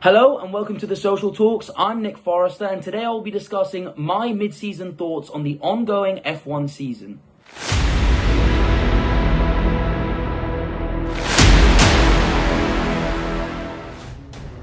Hello and welcome to the Social Talks. I'm Nick Forrester and today I will be discussing my mid-season thoughts on the ongoing F1 season.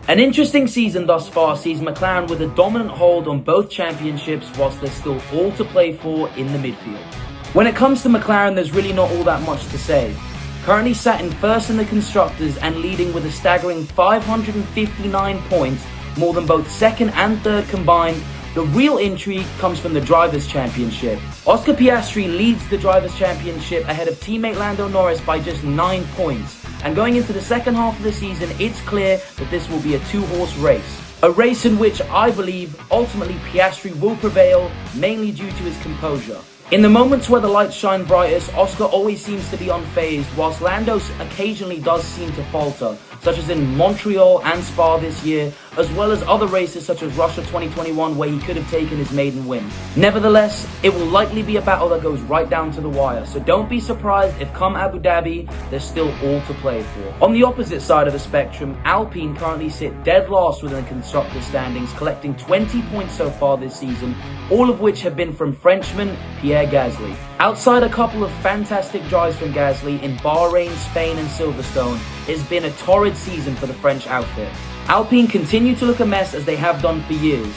An interesting season thus far sees McLaren with a dominant hold on both championships whilst there's still all to play for in the midfield. When it comes to McLaren, there's really not all that much to say. Currently sat in first in the Constructors and leading with a staggering 559 points, more than both second and third combined, the real intrigue comes from the Drivers' Championship. Oscar Piastri leads the Drivers' Championship ahead of teammate Lando Norris by just 9 points. And going into the second half of the season, it's clear that this will be a two-horse race. A race in which I believe ultimately Piastri will prevail, mainly due to his composure. In the moments where the lights shine brightest, Oscar always seems to be unfazed, whilst Lando occasionally does seem to falter, such as in Montreal and Spa this year, as well as other races such as Russia 2021 where he could have taken his maiden win. Nevertheless, it will likely be a battle that goes right down to the wire, so don't be surprised if come Abu Dhabi, there's still all to play for. On the opposite side of the spectrum, Alpine currently sit dead last within the Constructors' standings, collecting 20 points so far this season, all of which have been from Frenchman Pierre Gasly. Outside a couple of fantastic drives from Gasly in Bahrain, Spain and Silverstone, it's been a torrid season for the French outfit. Alpine continue to look a mess as they have done for years.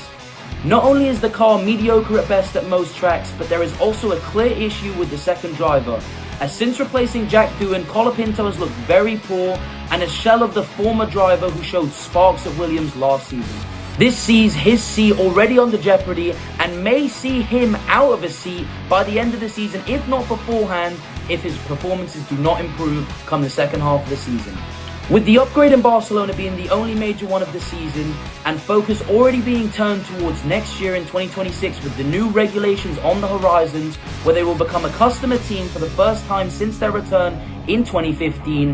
Not only is the car mediocre at best at most tracks, but there is also a clear issue with the second driver, as since replacing Jack Doohan, Colapinto has looked very poor and a shell of the former driver who showed sparks at Williams last season. This sees his seat already under jeopardy and may see him out of his seat by the end of the season, if not beforehand, if his performances do not improve come the second half of the season. With the upgrade in Barcelona being the only major one of the season and focus already being turned towards next year in 2026 with the new regulations on the horizons where they will become a customer team for the first time since their return in 2015,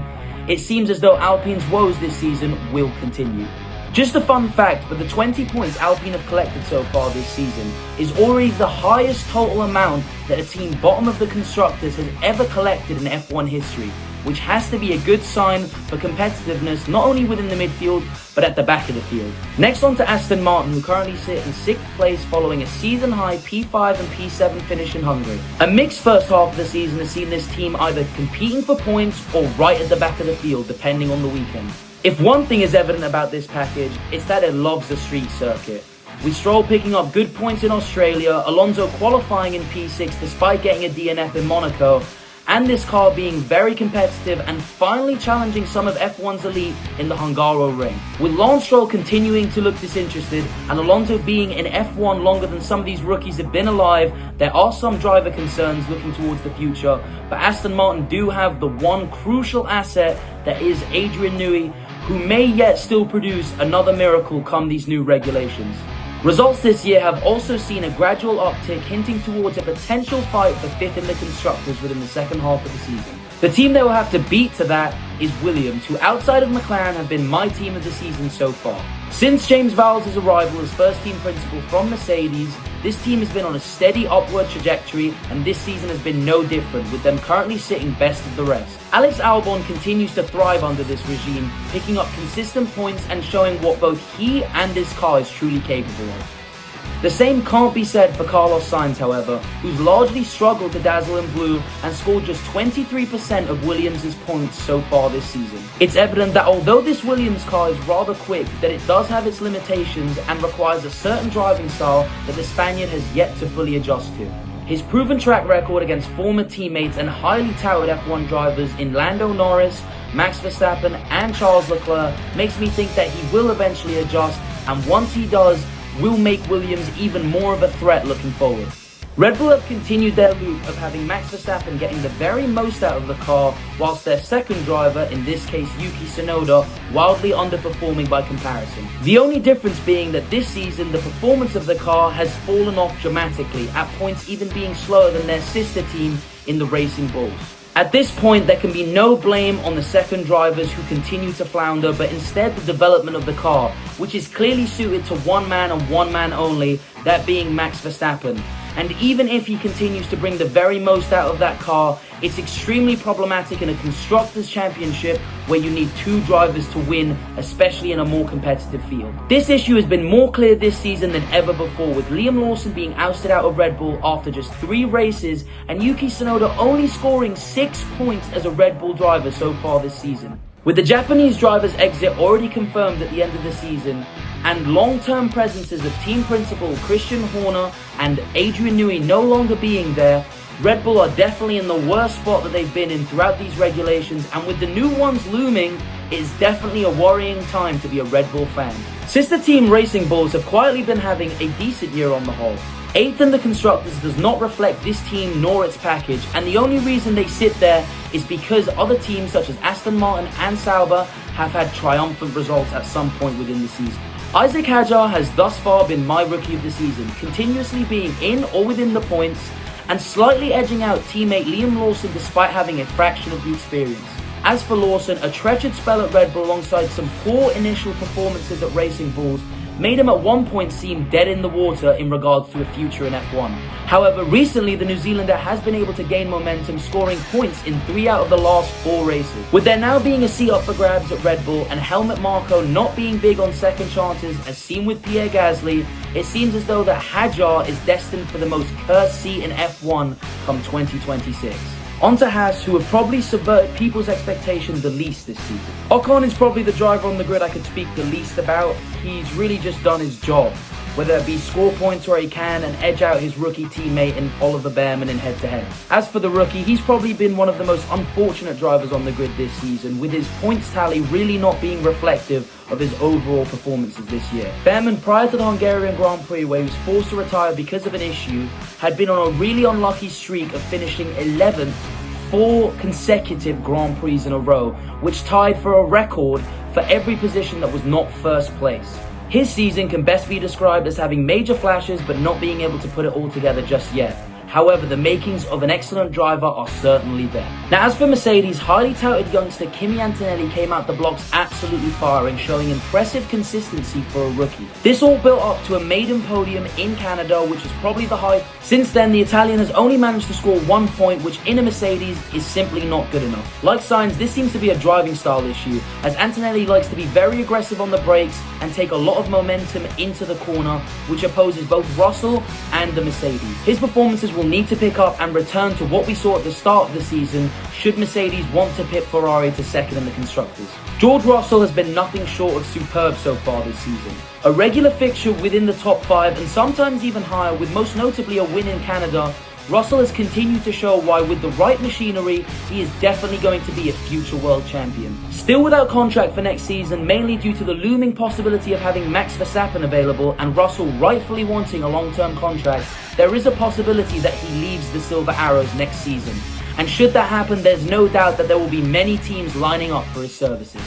it seems as though Alpine's woes this season will continue. Just a fun fact, but the 20 points Alpine have collected so far this season is already the highest total amount that a team bottom of the Constructors has ever collected in F1 history, which has to be a good sign for competitiveness not only within the midfield, but at the back of the field. Next on to Aston Martin, who currently sit in 6th place following a season-high P5 and P7 finish in Hungary. A mixed first half of the season has seen this team either competing for points or right at the back of the field, depending on the weekend. If one thing is evident about this package, it's that it loves the street circuit. With Stroll picking up good points in Australia, Alonso qualifying in P6 despite getting a DNF in Monaco, and this car being very competitive and finally challenging some of F1's elite in the Hungaro ring. With Lance Stroll continuing to look disinterested and Alonso being in F1 longer than some of these rookies have been alive, there are some driver concerns looking towards the future, but Aston Martin do have the one crucial asset that is Adrian Newey, who may yet still produce another miracle come these new regulations. Results this year have also seen a gradual uptick hinting towards a potential fight for 5th in the Constructors within the second half of the season. The team they will have to beat to that is Williams, who outside of McLaren have been my team of the season so far. Since James Vowles' arrival as first team principal from Mercedes, this team has been on a steady upward trajectory and this season has been no different, with them currently sitting best of the rest. Alex Albon continues to thrive under this regime, picking up consistent points and showing what both he and his car is truly capable of. The same can't be said for Carlos Sainz, however, who's largely struggled to dazzle in blue and scored just 23% of Williams' points so far this season. It's evident that although this Williams car is rather quick, that it does have its limitations and requires a certain driving style that the Spaniard has yet to fully adjust to. His proven track record against former teammates and highly touted F1 drivers in Lando Norris, Max Verstappen and Charles Leclerc makes me think that he will eventually adjust, and once he does, will make Williams even more of a threat looking forward. Red Bull have continued their loop of having Max Verstappen getting the very most out of the car, whilst their second driver, in this case Yuki Tsunoda, wildly underperforming by comparison. The only difference being that this season the performance of the car has fallen off dramatically, at points even being slower than their sister team in the Racing Bulls. At this point, there can be no blame on the second drivers who continue to flounder, but instead the development of the car, which is clearly suited to one man and one man only, that being Max Verstappen. And even if he continues to bring the very most out of that car, it's extremely problematic in a Constructors' Championship where you need two drivers to win, especially in a more competitive field. This issue has been more clear this season than ever before, with Liam Lawson being ousted out of Red Bull after just 3 races and Yuki Tsunoda only scoring 6 points as a Red Bull driver so far this season. With the Japanese driver's exit already confirmed at the end of the season, and long-term presences of team principal Christian Horner and Adrian Newey no longer being there, Red Bull are definitely in the worst spot that they've been in throughout these regulations, and with the new ones looming, it is definitely a worrying time to be a Red Bull fan. Sister team Racing Bulls have quietly been having a decent year on the whole. 8th in the Constructors does not reflect this team nor its package, and the only reason they sit there is because other teams such as Aston Martin and Sauber have had triumphant results at some point within the season. Isaac Hadjar has thus far been my rookie of the season, continuously being in or within the points and slightly edging out teammate Liam Lawson despite having a fraction of the experience. As for Lawson, a treacherous spell at Red Bull alongside some poor initial performances at Racing Bulls made him at one point seem dead in the water in regards to a future in F1. However, recently the New Zealander has been able to gain momentum, scoring points in 3 out of the last 4 races. With there now being a seat up for grabs at Red Bull and Helmut Marko not being big on second chances as seen with Pierre Gasly, it seems as though that Hadjar is destined for the most cursed seat in F1 come 2026. On to Haas, who have probably subverted people's expectations the least this season. Ocon is probably the driver on the grid I could speak the least about. He's really just done his job, whether it be score points where he can and edge out his rookie teammate in Oliver Behrman in head-to-head. As for the rookie, he's probably been one of the most unfortunate drivers on the grid this season, with his points tally really not being reflective of his overall performances this year. Behrman, prior to the Hungarian Grand Prix where he was forced to retire because of an issue, had been on a really unlucky streak of finishing 11th 4 consecutive Grand Prix in a row, which tied for a record for every position that was not first place. His season can best be described as having major flashes but not being able to put it all together just yet. However, the makings of an excellent driver are certainly there. Now, as for Mercedes, highly touted youngster Kimi Antonelli came out the blocks absolutely firing, showing impressive consistency for a rookie. This all built up to a maiden podium in Canada, which is probably the hype. Since then, the Italian has only managed to score 1 point, which in a Mercedes is simply not good enough. Like Sainz, this seems to be a driving style issue, as Antonelli likes to be very aggressive on the brakes and take a lot of momentum into the corner, which opposes both Russell and the Mercedes. His performances will need to pick up and return to what we saw at the start of the season should Mercedes want to pit Ferrari to second in the Constructors. George Russell has been nothing short of superb so far this season. A regular fixture within the top 5 and sometimes even higher, with most notably a win in Canada, Russell has continued to show why with the right machinery, he is definitely going to be a future world champion. Still without contract for next season, mainly due to the looming possibility of having Max Verstappen available and Russell rightfully wanting a long-term contract, there is a possibility that he leaves the Silver Arrows next season. And should that happen, there's no doubt that there will be many teams lining up for his services.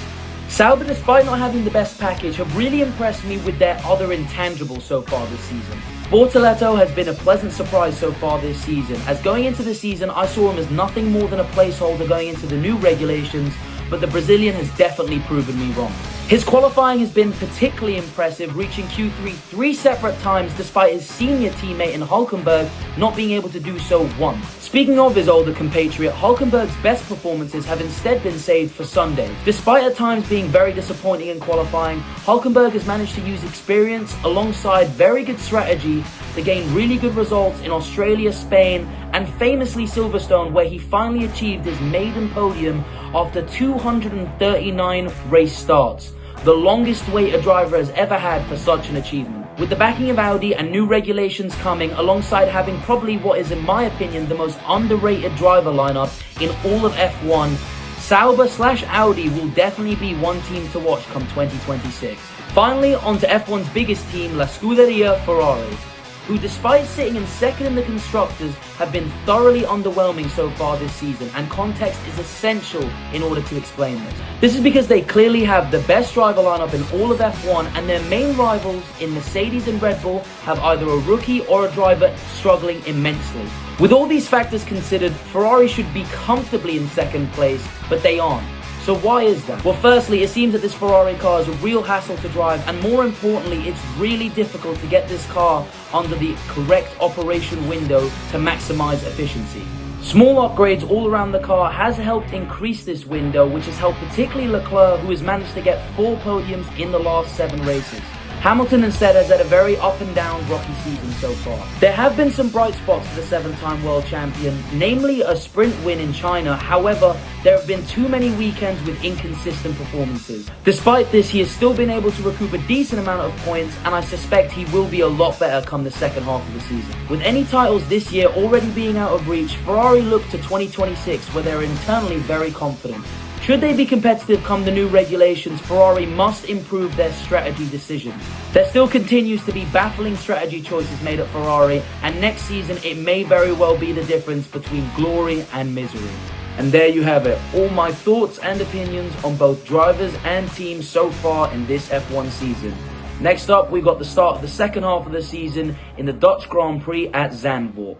Sauber, despite not having the best package, have really impressed me with their other intangibles so far this season. Bortoleto has been a pleasant surprise so far this season, as going into the season I saw him as nothing more than a placeholder going into the new regulations, but the Brazilian has definitely proven me wrong. His qualifying has been particularly impressive, reaching Q3 3 separate times despite his senior teammate in Hulkenberg not being able to do so once. Speaking of his older compatriot, Hulkenberg's best performances have instead been saved for Sunday. Despite at times being very disappointing in qualifying, Hulkenberg has managed to use experience alongside very good strategy to gain really good results in Australia, Spain, and famously Silverstone, where he finally achieved his maiden podium after 239 race starts, the longest wait a driver has ever had for such an achievement. With the backing of Audi and new regulations coming, alongside having probably what is in my opinion the most underrated driver lineup in all of F1, Sauber/Audi will definitely be one team to watch come 2026. Finally, on to F1's biggest team, La Scuderia Ferrari, who despite sitting in second in the Constructors have been thoroughly underwhelming so far this season, and context is essential in order to explain this. This is because they clearly have the best driver lineup in all of F1, and their main rivals in Mercedes and Red Bull have either a rookie or a driver struggling immensely. With all these factors considered, Ferrari should be comfortably in second place, but they aren't. So So why is that? Well, firstly, it seems that this Ferrari car is a real hassle to drive, and more importantly, it's really difficult to get this car under the correct operation window to maximize efficiency. Small upgrades all around the car has helped increase this window, which has helped particularly Leclerc, who has managed to get 4 podiums in the last 7 races. Hamilton instead has had a very up and down rocky season so far. There have been some bright spots for the 7-time world champion, namely a sprint win in China. However, there have been too many weekends with inconsistent performances. Despite this, he has still been able to recoup a decent amount of points, and I suspect he will be a lot better come the second half of the season. With any titles this year already being out of reach, Ferrari look to 2026 where they're internally very confident. Should they be competitive come the new regulations, Ferrari must improve their strategy decisions. There still continues to be baffling strategy choices made at Ferrari, and next season it may very well be the difference between glory and misery. And there you have it, all my thoughts and opinions on both drivers and teams so far in this F1 season. Next up, we've got the start of the second half of the season in the Dutch Grand Prix at Zandvoort.